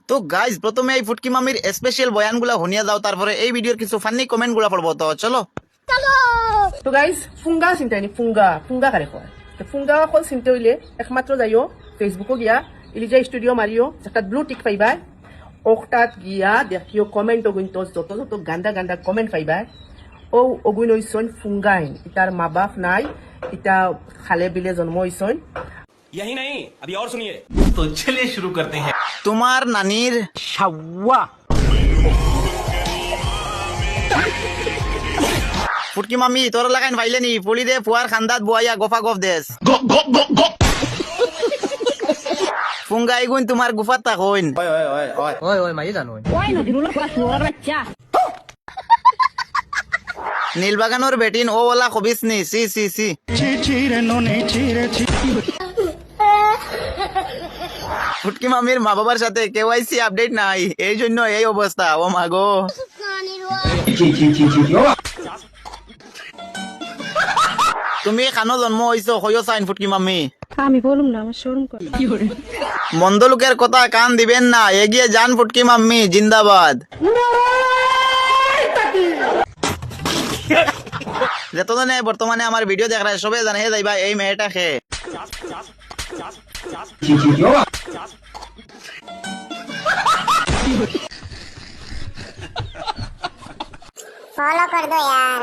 তো গাইজ প্রথমে এই ফুটকি মামির স্পেশাল বয়ানগুলা শুনিয়া যাও, তারপরে এই ভিডিওর কিছু ফানি কমেন্টগুলা পড়বো। তো চলো। তো গাইজ ফুংগা চিন্তা নি ফুংগা ফুংগা কারে কয় তো ফুংগা কল চিন্তা হইলে একমাত্র যাইও ফেসবুকও গিয়া ইলিজা স্টুডিও মারিও একটা ব্লু টিক পাইবাই ওটাত গিয়া দেখিও কমেন্ট অগুইন তো যত যত গান্দা গান্দা কমেন্ট পাইবাই ও অগুইন হইছন ফুংগাইন ইতার মা বাপ নাই ইটা খালে বিলে জন্ম হইছন। यही नहीं अभी और सुनिए। तो चलिए शुरू करते हैं। তোমার নানির শাওয়া ফুটকি মামি তোর লাগাইন ভাইলে নি পলি দে ফুয়ার খান্দাত বুয়াইয়া গোফা গফ দেশ ফুঙ্গা ইগুন তোমার গুফাত তাকইন। ওই ওই মাই জানো নীলবাগানোর বেটিন ও ওলা খবিস নি সি সি সি ফুটকি মামির মা বাবার সাথে কেওয়াইসি আপডেট নাই, এই জন্য এই অবস্থা। ও মাগো তুমি খানো জন্ম হইছো হইও সাইন ফুটকি মামি। আমি বলুম না, আমার শরম করে। মন্দ লোকের কথা কান দিবেন না, এগিয়ে যান ফুটকি মাম্মি জিন্দাবাদ। যতজনে বর্তমানে আমার ভিডিও দেখ রায় সবাই জানে যাইবা এই মেয়েটা খে फॉलो कर दो यार।